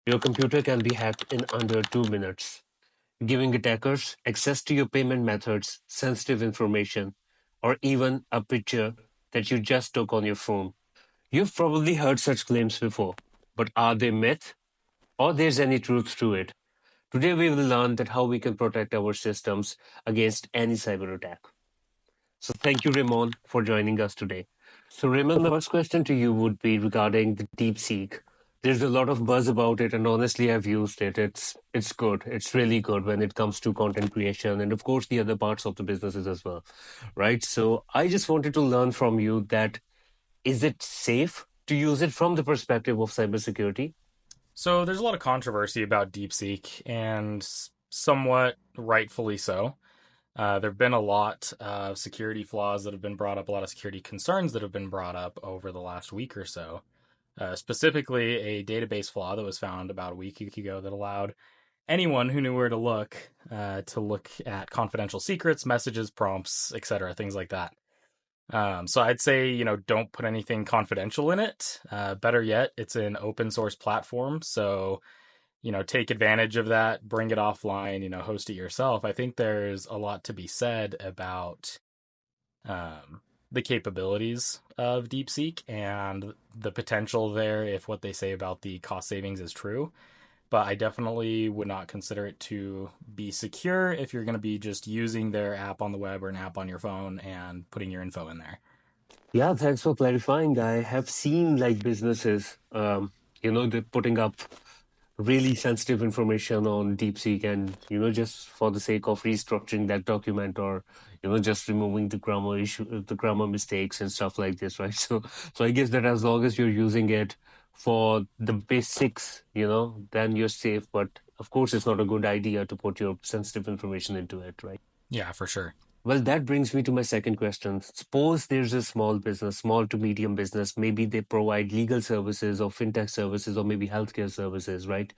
Your computer can be hacked in under 2 minutes, giving attackers access to your payment methods, sensitive information, or even a picture that you just took on your phone. You've probably heard such claims before, but are they myth or there's any truth to it? Today we will learn that how we can protect our systems against any cyber attack. So thank you, Ramon, for joining us today. So, Raymond, my first question to you would be regarding the DeepSeek. There's a lot of buzz about it, and honestly, I've used it. It's good. It's really good when it comes to content creation, and of course, the other parts of the businesses as well, right? So, I just wanted to learn from you that is it safe to use it from the perspective of cybersecurity? So there's a lot of controversy about DeepSeek, and somewhat rightfully so. There have been a lot of security flaws that have been brought up, a lot of security concerns that have been brought up over the last week or so. Specifically, a database flaw that was found about a week ago that allowed anyone who knew where to look at confidential secrets, messages, prompts, etc., things like that. So I'd say, don't put anything confidential in it. Better yet, it's an open source platform. So, take advantage of that, bring it offline, host it yourself. I think there's a lot to be said about the capabilities of DeepSeek and the potential there if what they say about the cost savings is true. But I definitely would not consider it to be secure if you're going to be just using their app on the web or an app on your phone and putting your info in there. Yeah, thanks for clarifying. I have seen like businesses, they're putting up really sensitive information on DeepSeek and, just for the sake of restructuring that document or, just removing the grammar issue, the grammar mistakes and stuff like this, right? So I guess that as long as you're using it for the basics, then you're safe. But of course, it's not a good idea to put your sensitive information into it, right? Yeah, for sure. Well, that brings me to my second question. Suppose there's a small business, small to medium business. Maybe they provide legal services or fintech services or maybe healthcare services, right?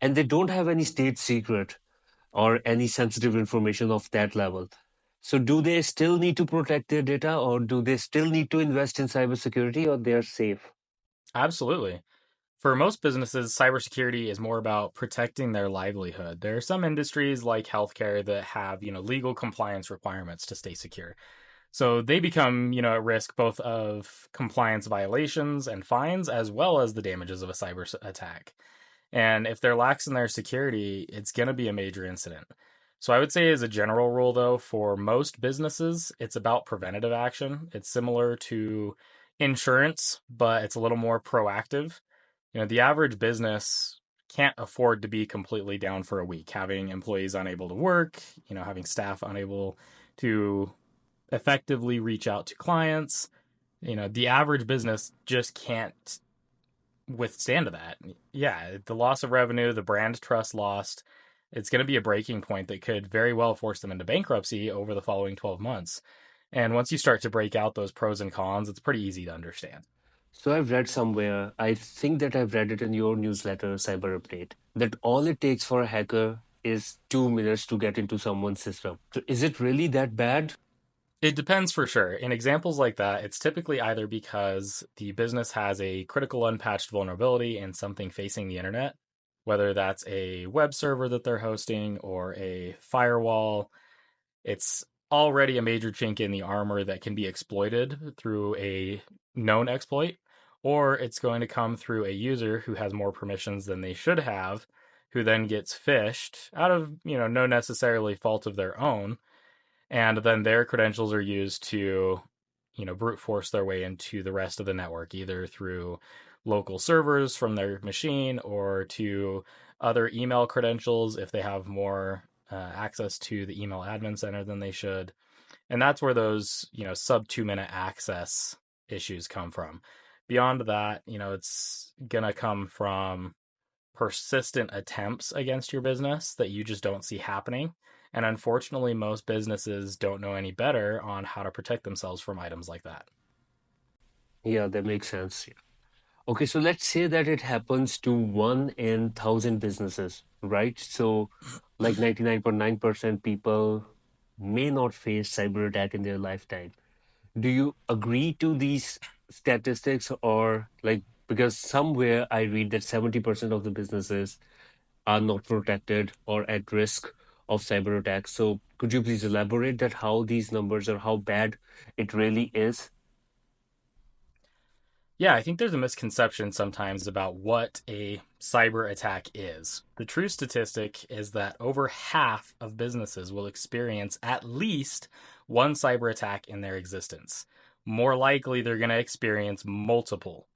And they don't have any state secret or any sensitive information of that level. So do they still need to protect their data or do they still need to invest in cybersecurity or they're safe? Absolutely. For most businesses, cybersecurity is more about protecting their livelihood. There are some industries like healthcare that have, legal compliance requirements to stay secure. So they become, at risk both of compliance violations and fines as well as the damages of a cyber attack. And if they're lax in their security, it's going to be a major incident. So I would say, as a general rule, though, for most businesses, it's about preventative action. It's similar to insurance, but it's a little more proactive. The average business can't afford to be completely down for a week, having employees unable to work, having staff unable to effectively reach out to clients. The average business just can't withstand that. Yeah, the loss of revenue, the brand trust lost, it's going to be a breaking point that could very well force them into bankruptcy over the following 12 months. And once you start to break out those pros and cons, it's pretty easy to understand. So I've read somewhere, I think that I've read it in your newsletter, Cyber Update, that all it takes for a hacker is 2 minutes to get into someone's system. So is it really that bad? It depends for sure. In examples like that, it's typically either because the business has a critical unpatched vulnerability in something facing the internet, whether that's a web server that they're hosting or a firewall. It's already a major chink in the armor that can be exploited through a known exploit, or it's going to come through a user who has more permissions than they should have, who then gets phished out of, no necessarily fault of their own, and then their credentials are used to, brute force their way into the rest of the network, either through local servers from their machine or to other email credentials if they have more access to the email admin center than they should. And that's where those, sub 2 minute access issues come from. Beyond that, it's going to come from persistent attempts against your business that you just don't see happening. And unfortunately, most businesses don't know any better on how to protect themselves from items like that. Yeah, that makes sense. Okay, so let's say that it happens to 1 in 1,000 businesses, right? So, like 99.9% people may not face cyber attack in their lifetime. Do you agree to these statistics, or like Because somewhere I read that 70% of the businesses are not protected or at risk of cyber attacks. So could you please elaborate that how these numbers or how bad it really is? Yeah, I think there's a misconception sometimes about what a cyber attack is. The true statistic is that over half of businesses will experience at least one cyber attack in their existence. More likely, they're going to experience multiple.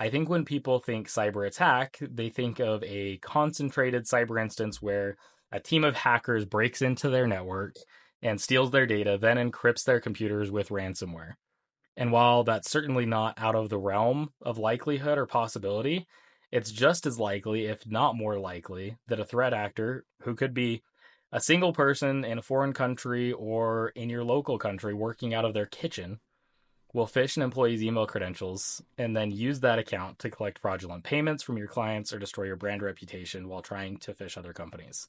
I think when people think cyber attack, they think of a concentrated cyber instance where a team of hackers breaks into their network and steals their data, then encrypts their computers with ransomware. And while that's certainly not out of the realm of likelihood or possibility, it's just as likely, if not more likely, that a threat actor who could be a single person in a foreign country or in your local country working out of their kitchen will phish an employee's email credentials and then use that account to collect fraudulent payments from your clients or destroy your brand reputation while trying to phish other companies.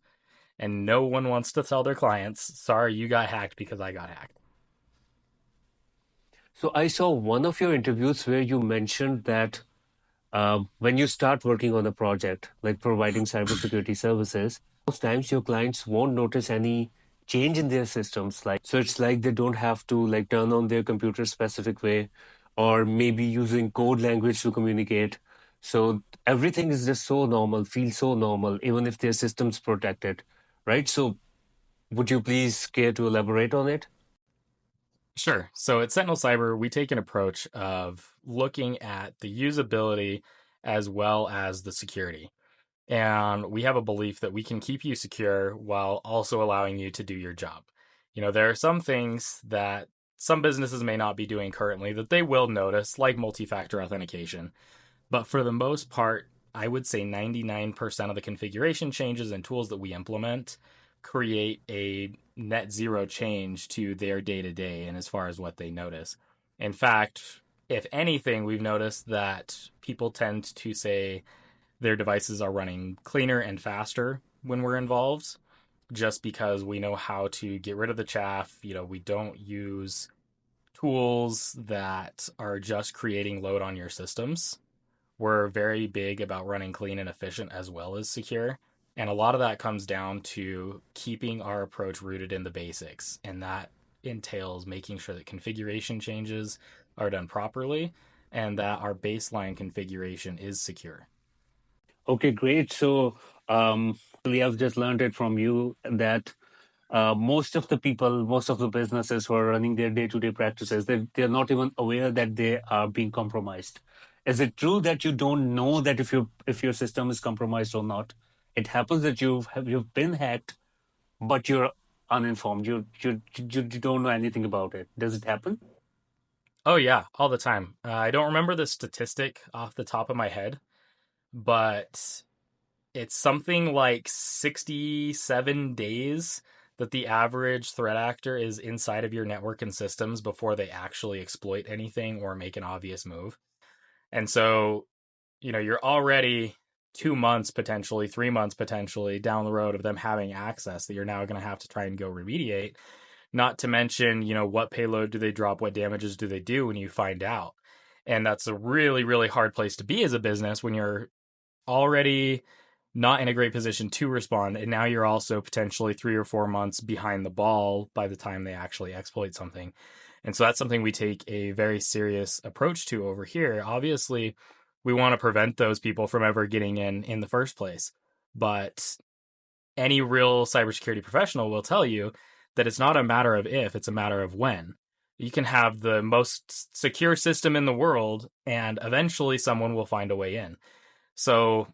And no one wants to tell their clients, sorry, you got hacked because I got hacked. So I saw one of your interviews where you mentioned that when you start working on a project, like providing cybersecurity services, most times your clients won't notice any change in their systems. So it's like they don't have to like turn on their computer specific way, or maybe using code language to communicate. So everything is just so normal, feels so normal, even if their system's protected, right? So would you please care to elaborate on it? Sure. So at Sentinel Cyber, we take an approach of looking at the usability as well as the security. And we have a belief that we can keep you secure while also allowing you to do your job. There are some things that some businesses may not be doing currently that they will notice, like multi factor authentication. But for the most part, I would say 99% of the configuration changes and tools that we implement create a net zero change to their day to day and as far as what they notice. In fact, if anything, we've noticed that people tend to say their devices are running cleaner and faster when we're involved, just because we know how to get rid of the chaff. We don't use tools that are just creating load on your systems. We're very big about running clean and efficient as well as secure. And a lot of that comes down to keeping our approach rooted in the basics. And that entails making sure that configuration changes are done properly and that our baseline configuration is secure. Okay, great. So, I've just learned it from you that most of the people, most of the businesses who are running their day-to-day practices, they're not even aware that they are being compromised. Is it true that you don't know that if your system is compromised or not? It happens that you've been hacked, but you're uninformed. You don't know anything about it. Does it happen? Oh, yeah, all the time. I don't remember the statistic off the top of my head, but it's something like 67 days that the average threat actor is inside of your network and systems before they actually exploit anything or make an obvious move. And so, you're already 2 months, potentially 3 months, potentially down the road of them having access that you're now going to have to try and go remediate. Not to mention, what payload do they drop? What damages do they do when you find out? And that's a really, really hard place to be as a business when you're already not in a great position to respond. And now you're also potentially 3 or 4 months behind the ball by the time they actually exploit something. And so that's something we take a very serious approach to over here. Obviously, we want to prevent those people from ever getting in the first place. But any real cybersecurity professional will tell you that it's not a matter of if, it's a matter of when. You can have the most secure system in the world, and eventually someone will find a way in. So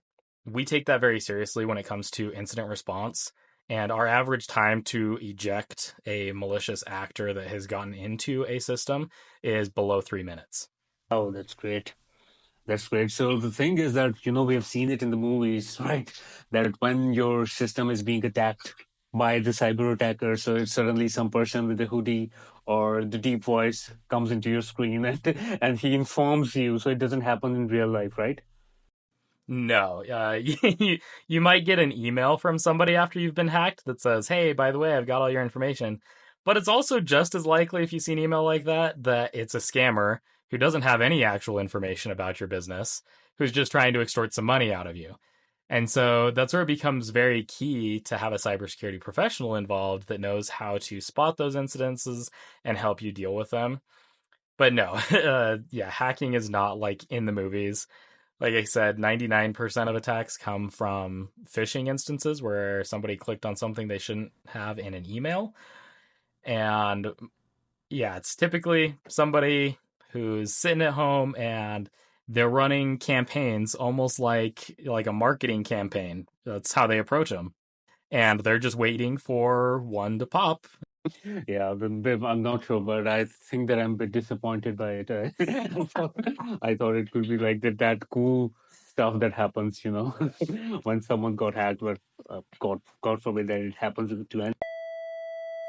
we take that very seriously when it comes to incident response. And our average time to eject a malicious actor that has gotten into a system is below 3 minutes. Oh, that's great. That's great. So the thing is that, we have seen it in the movies, right? That when your system is being attacked by the cyber attacker, so it's suddenly some person with a hoodie or the deep voice comes into your screen and he informs you. So it doesn't happen in real life, right? No, you might get an email from somebody after you've been hacked that says, "Hey, by the way, I've got all your information." But it's also just as likely if you see an email like that that it's a scammer who doesn't have any actual information about your business, who's just trying to extort some money out of you. And so that's where it becomes very key to have a cybersecurity professional involved that knows how to spot those incidences and help you deal with them. But no, yeah, hacking is not like in the movies. Like I said, 99% of attacks come from phishing instances where somebody clicked on something they shouldn't have in an email. And yeah, it's typically somebody who's sitting at home and they're running campaigns almost like a marketing campaign. That's how they approach them. And they're just waiting for one to pop. Yeah, I'm not sure, but I think that I'm a bit disappointed by it. I thought it could be like that cool stuff that happens, when someone got hacked, but God forbid that it happens to any.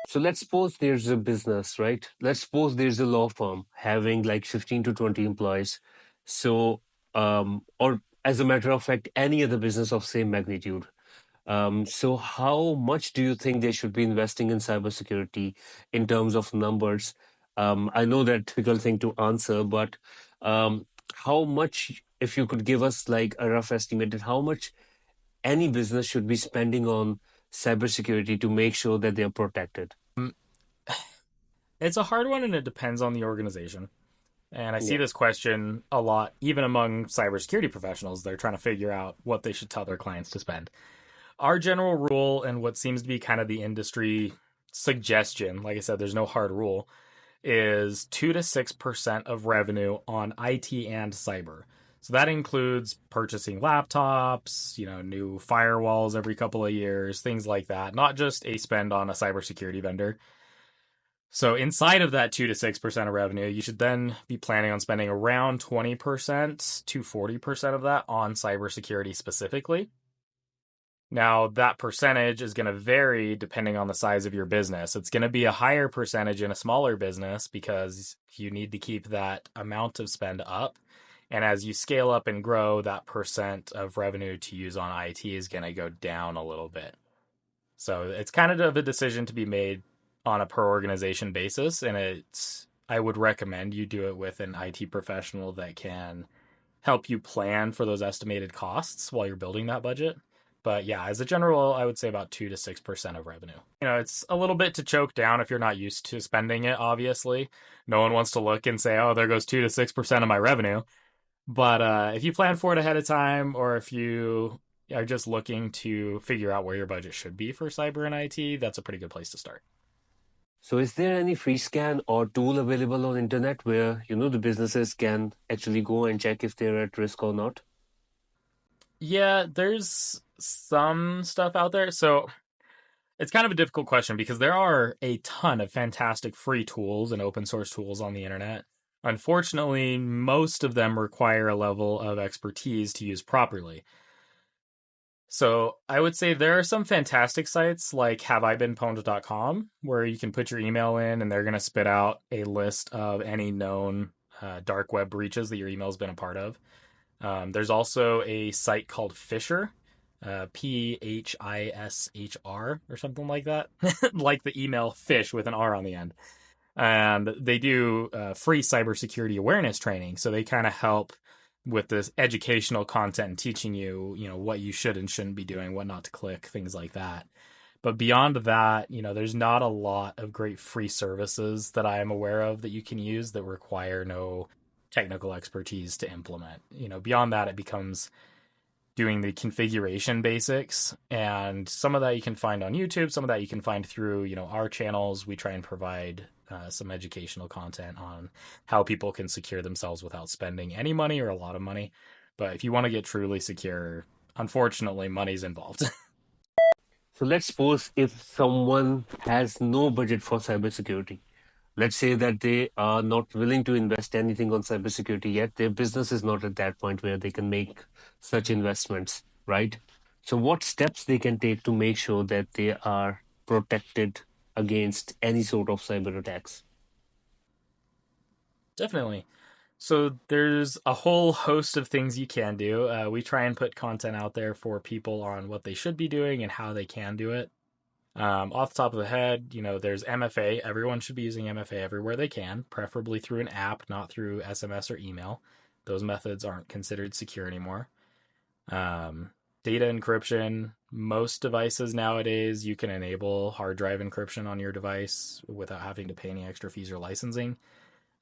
So let's suppose there's a business, right? Let's suppose there's a law firm having like 15 to 20 employees. So, or as a matter of fact, any other business of same magnitude. So how much do you think they should be investing in cybersecurity in terms of numbers? I know that difficult thing to answer, but how much, if you could give us like a rough estimate, at how much any business should be spending on cybersecurity to make sure that they are protected? It's a hard one and it depends on the organization. And I see Yeah. this question a lot, even among cybersecurity professionals. They're trying to figure out what they should tell their clients to spend. Our general rule, and what seems to be kind of the industry suggestion, like I said, there's no hard rule, is 2 to 6% of revenue on IT and cyber. So that includes purchasing laptops, new firewalls every couple of years, things like that. Not just a spend on a cybersecurity vendor. So inside of that 2 to 6% of revenue, you should then be planning on spending around 20% to 40% of that on cybersecurity specifically. Now, that percentage is going to vary depending on the size of your business. It's going to be a higher percentage in a smaller business because you need to keep that amount of spend up. And as you scale up and grow, that percent of revenue to use on IT is going to go down a little bit. So it's kind of a decision to be made on a per organization basis. And I would recommend you do it with an IT professional that can help you plan for those estimated costs while you're building that budget. But yeah, as a general, I would say about 2 to 6% of revenue. It's a little bit to choke down if you're not used to spending it, obviously. No one wants to look and say, oh, there goes 2 to 6% of my revenue. But if you plan for it ahead of time, or if you are just looking to figure out where your budget should be for cyber and IT, that's a pretty good place to start. So is there any free scan or tool available on internet where, the businesses can actually go and check if they're at risk or not? Yeah, there's some stuff out there. So it's kind of a difficult question because there are a ton of fantastic free tools and open source tools on the internet. Unfortunately, most of them require a level of expertise to use properly. So I would say there are some fantastic sites like haveibeenpwned.com where you can put your email in and they're going to spit out a list of any known dark web breaches that your email's been a part of. There's also a site called Fisher, Phishr or something like that, like the email fish with an R on the end. And they do free cybersecurity awareness training. So they kind of help with this educational content and teaching you, what you should and shouldn't be doing, what not to click, things like that. But beyond that, there's not a lot of great free services that I am aware of that you can use that require no technical expertise to implement. Beyond that, it becomes doing the configuration basics, and some of that you can find on YouTube, some of that you can find through our channels. We try and provide some educational content on how people can secure themselves without spending any money or a lot of money. But if you want to get truly secure, unfortunately money's involved. So let's suppose if someone has no budget for cybersecurity, let's say that they are not willing to invest anything on cybersecurity yet, their business is not at that point where they can make such investments, right? So what steps they can take to make sure that they are protected against any sort of cyber attacks? Definitely. So there's a whole host of things you can do. We try and put content out there for people on what they should be doing and how they can do it. Off the top of the head, there's MFA. Everyone should be using MFA everywhere they can, preferably through an app, not through SMS or email. Those methods aren't considered secure anymore. Um, Data encryption. Most devices nowadays, you can enable hard drive encryption on your device without having to pay any extra fees or licensing.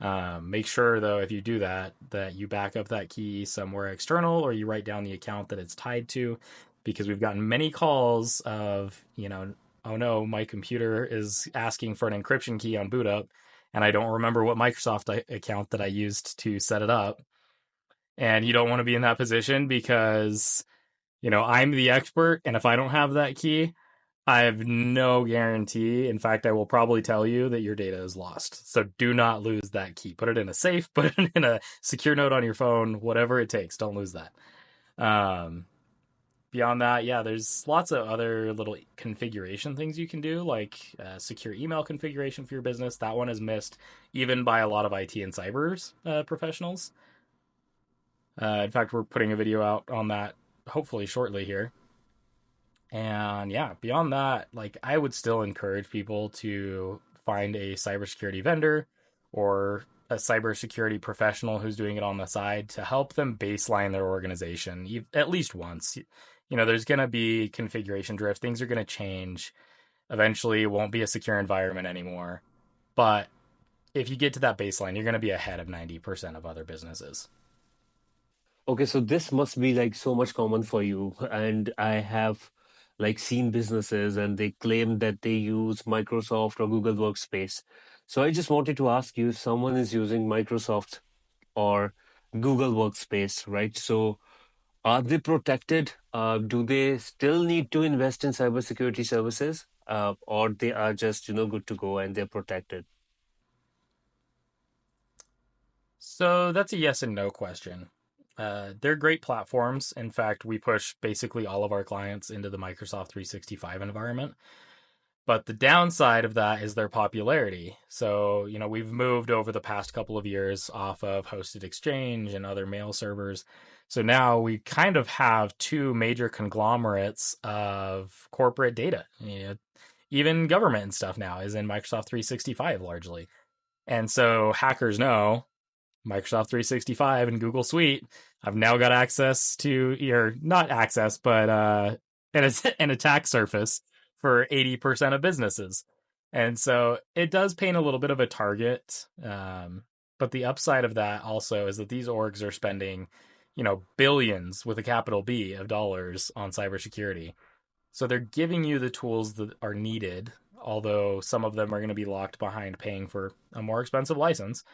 Make sure, though, if you do that, that you back up that key somewhere external or you write down the account that it's tied to, because we've gotten many calls of, oh no, my computer is asking for an encryption key on boot up, and I don't remember what Microsoft account that I used to set it up. And you don't want to be in that position because, I'm the expert, and if I don't have that key, I have no guarantee. In fact, I will probably tell you that your data is lost. So do not lose that key. Put it in a safe, put it in a secure note on your phone, whatever it takes. Don't lose that. Um, Beyond that, yeah, there's lots of other little configuration things you can do, like secure email configuration for your business. That one is missed even by a lot of IT and cyber professionals. In fact, we're putting a video out on that hopefully shortly here. And yeah, beyond that, like I would still encourage people to find a cybersecurity vendor or a cybersecurity professional who's doing it on the side to help them baseline their organization at least once. There's going to be configuration drift. Things are going to change. Eventually, it won't be a secure environment anymore. But if you get to that baseline, you're going to be ahead of 90% of other businesses. Okay, so this must be like so much common for you. And I have like seen businesses and they claim that they use Microsoft or Google Workspace. So I just wanted to ask you if someone is using Microsoft or Google Workspace, right? So are they protected? Do they still need to invest in cybersecurity services? Or they are just, good to go and they're protected? So that's a yes and no question. They're great platforms. In fact, we push basically all of our clients into the Microsoft 365 environment. But the downside of that is their popularity. So, we've moved over the past couple of years off of hosted exchange and other mail servers. So now we kind of have two major conglomerates of corporate data. Even government and stuff now is in Microsoft 365 largely. And so hackers know Microsoft 365 and Google Suite, I've now got access to, or not access, but an attack surface for 80% of businesses. And so it does paint a little bit of a target. But the upside of that also is that these orgs are spending, billions with a capital B of dollars on cybersecurity. So they're giving you the tools that are needed, although some of them are going to be locked behind paying for a more expensive license,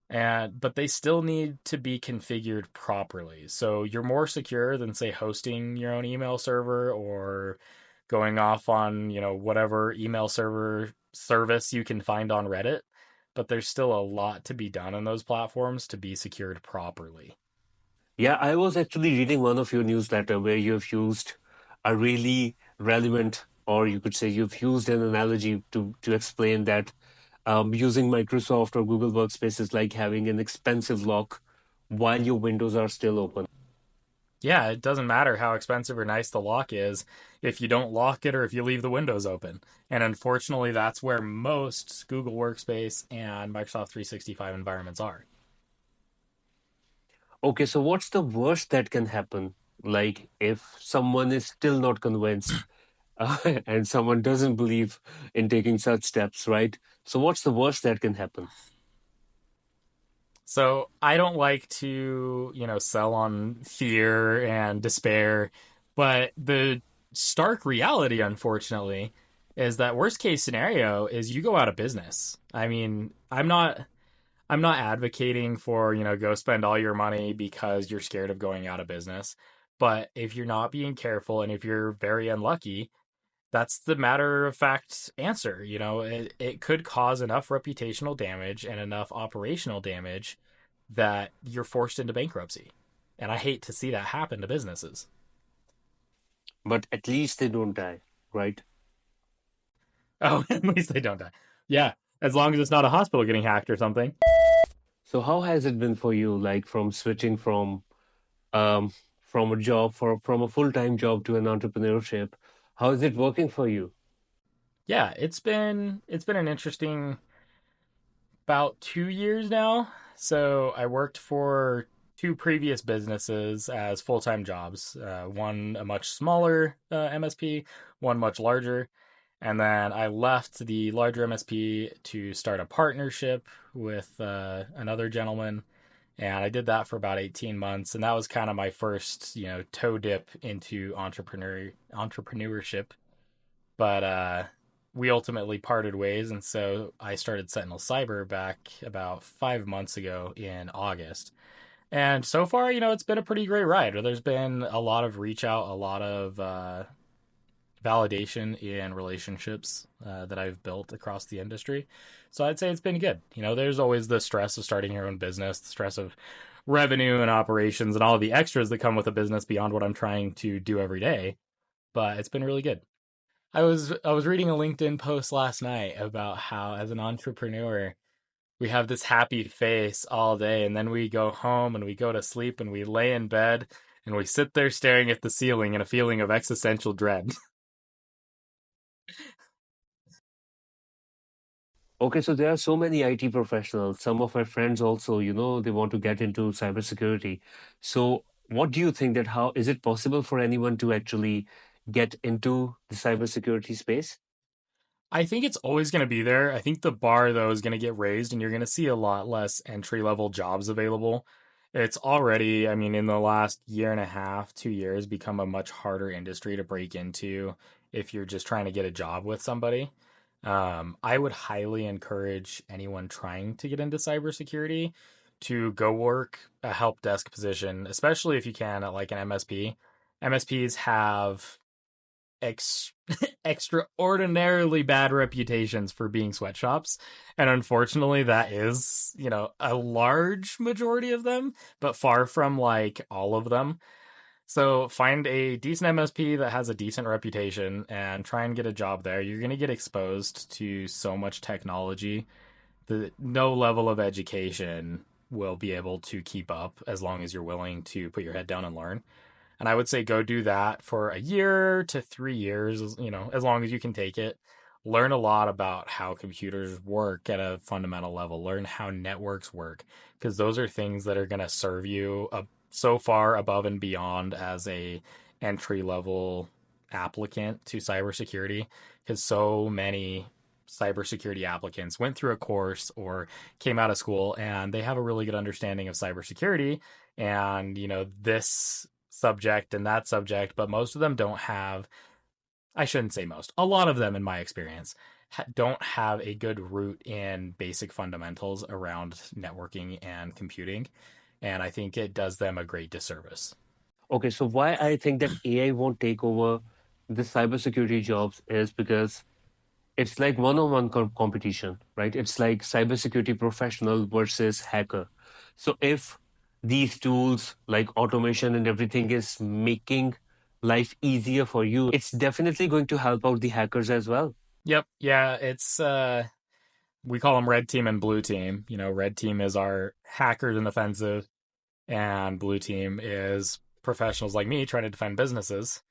but they still need to be configured properly. So you're more secure than, say, hosting your own email server or going off on, whatever email server service you can find on Reddit. But there's still a lot to be done on those platforms to be secured properly. Yeah, I was actually reading one of your newsletter where you've used a really relevant, or you could say you've used an analogy to explain that using Microsoft or Google Workspace is like having an expensive lock while your windows are still open. Yeah, it doesn't matter how expensive or nice the lock is if you don't lock it or if you leave the windows open. And unfortunately, that's where most Google Workspace and Microsoft 365 environments are. Okay, so what's the worst that can happen? Like if someone is still not convinced and someone doesn't believe in taking such steps, right? So what's the worst that can happen? So I don't like to, sell on fear and despair, but the stark reality, unfortunately, is that worst case scenario is you go out of business. I mean, I'm not advocating for, go spend all your money because you're scared of going out of business. But if you're not being careful and if you're very unlucky, that's the matter of fact answer. It could cause enough reputational damage and enough operational damage that you're forced into bankruptcy. And I hate to see that happen to businesses. But at least they don't die, right? Oh, at least they don't die. Yeah, as long as it's not a hospital getting hacked or something. So how has it been for you, like from switching um from a job from a full-time job to an entrepreneurship? How is it working for you? Yeah, it's been an interesting about 2 years now. So I worked for two previous businesses as full time jobs. One a much smaller MSP, one much larger. And then I left the larger MSP to start a partnership with another gentleman. And I did that for about 18 months. And that was kind of my first, toe dip into entrepreneurship. But we ultimately parted ways. And so I started Sentinel Cyber back about 5 months ago in August. And so far, it's been a pretty great ride. There's been a lot of reach out, a lot of validation in relationships that I've built across the industry. So I'd say it's been good. There's always the stress of starting your own business, the stress of revenue and operations and all of the extras that come with a business beyond what I'm trying to do every day. But it's been really good. I was reading a LinkedIn post last night about how as an entrepreneur we have this happy face all day and then we go home and we go to sleep and we lay in bed and we sit there staring at the ceiling in a feeling of existential dread. Okay, so there are so many IT professionals. Some of my friends also, they want to get into cybersecurity. So, what do you think that how is it possible for anyone to actually get into the cybersecurity space? I think it's always going to be there. I think the bar, though, is going to get raised, and you're going to see a lot less entry level jobs available. It's already, I mean, in the last year and a half, 2 years, become a much harder industry to break into if you're just trying to get a job with somebody. I would highly encourage anyone trying to get into cybersecurity to go work a help desk position, especially if you can at like an MSP. MSPs have ex- extraordinarily bad reputations for being sweatshops. And unfortunately, that is, a large majority of them, but far from like all of them. So find a decent MSP that has a decent reputation and try and get a job there. You're going to get exposed to so much technology that no level of education will be able to keep up as long as you're willing to put your head down and learn. And I would say go do that for a year to 3 years, as long as you can take it. Learn a lot about how computers work at a fundamental level. Learn how networks work, because those are things that are going to serve you so far above and beyond as a entry level applicant to cybersecurity. Because so many cybersecurity applicants went through a course or came out of school and they have a really good understanding of cybersecurity and this subject and that subject, but most of them don't have, I shouldn't say most, a lot of them in my experience don't have a good root in basic fundamentals around networking and computing, and I think it does them a great disservice. Okay, so why I think that AI won't take over the cybersecurity jobs is because it's like one-on-one competition, right? It's like cybersecurity professional versus hacker. So if these tools like automation and everything is making life easier for you, it's definitely going to help out the hackers as well. Yep, yeah, it's we call them red team and blue team. Red team is our hackers and offensive, and blue team is professionals like me trying to defend businesses.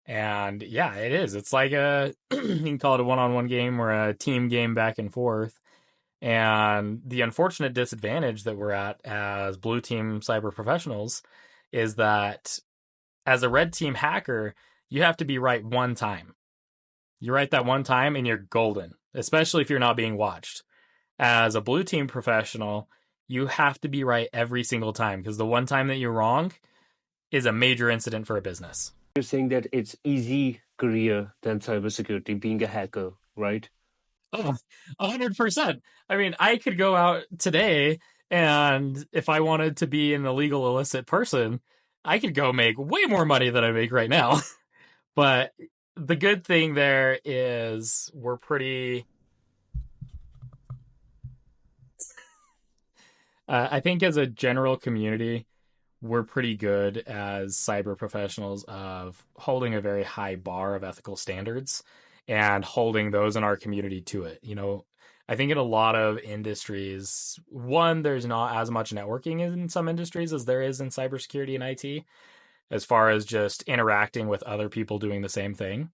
And yeah, it is. It's like you can call it a one-on-one game or a team game back and forth. And the unfortunate disadvantage that we're at as blue team cyber professionals is that as a red team hacker, you have to be right one time. You're right that one time and you're golden, especially if you're not being watched. As a blue team professional, you have to be right every single time because the one time that you're wrong is a major incident for a business. You're saying that it's easy career than cybersecurity, being a hacker, right? Oh, 100%. I mean, I could go out today and if I wanted to be an illegal illicit person, I could go make way more money than I make right now. But the good thing there is we're pretty I think as a general community, we're pretty good as cyber professionals of holding a very high bar of ethical standards and holding those in our community to it. I think in a lot of industries, one, there's not as much networking in some industries as there is in cybersecurity and IT, as far as just interacting with other people doing the same thing.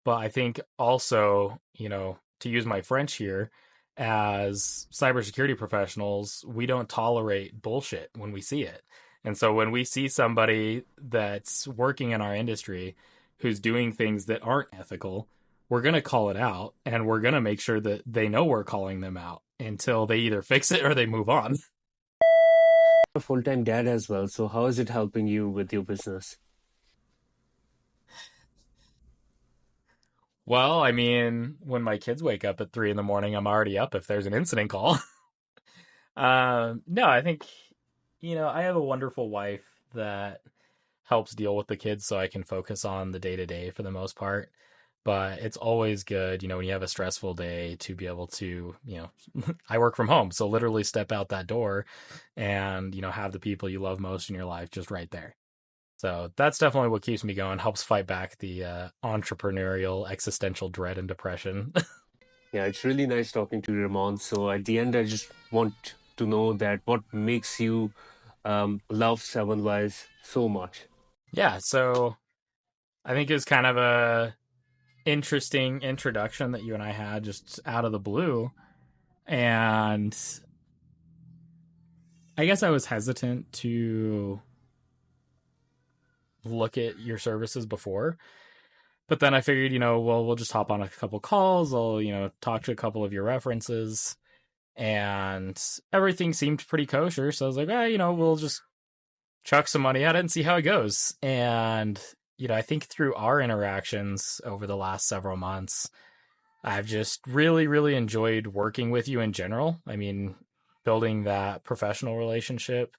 But I think also, to use my French here, as cybersecurity professionals, we don't tolerate bullshit when we see it. And so when we see somebody that's working in our industry who's doing things that aren't ethical, we're going to call it out and we're going to make sure that they know we're calling them out until they either fix it or they move on. A full-time dad as well. So how is it helping you with your business? Well, I mean, when my kids wake up at 3 in the morning, I'm already up if there's an incident call. No, I think, I have a wonderful wife that helps deal with the kids so I can focus on the day to day for the most part. But it's always good, when you have a stressful day to be able to, I work from home. So literally step out that door and, have the people you love most in your life just right there. So that's definitely what keeps me going, helps fight back the entrepreneurial existential dread and depression. Yeah, it's really nice talking to you, Ramon. So at the end, I just want to know that what makes you love Seven Wise so much. Yeah. So I think it was kind of a interesting introduction that you and I had just out of the blue. And I guess I was hesitant to look at your services before, but then I figured, well, we'll just hop on a couple calls. I'll, talk to a couple of your references, and everything seemed pretty kosher. So I was like, we'll just chuck some money at it and see how it goes. And, I think through our interactions over the last several months, I've just really, really enjoyed working with you in general. I mean, building that professional relationship,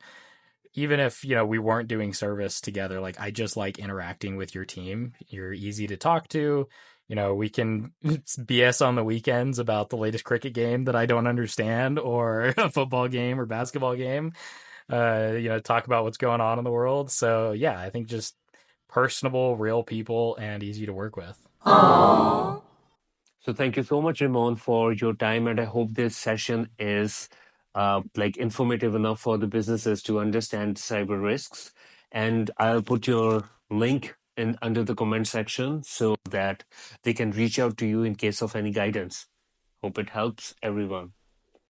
even if, we weren't doing service together, like I just like interacting with your team. You're easy to talk to. We can BS on the weekends about the latest cricket game that I don't understand or a football game or basketball game. Talk about what's going on in the world. So, yeah, I think just personable, real people and easy to work with. So thank you so much, Ramon, for your time, and I hope this session is like informative enough for the businesses to understand cyber risks. And I'll put your link in under the comment section so that they can reach out to you in case of any guidance. Hope it helps everyone.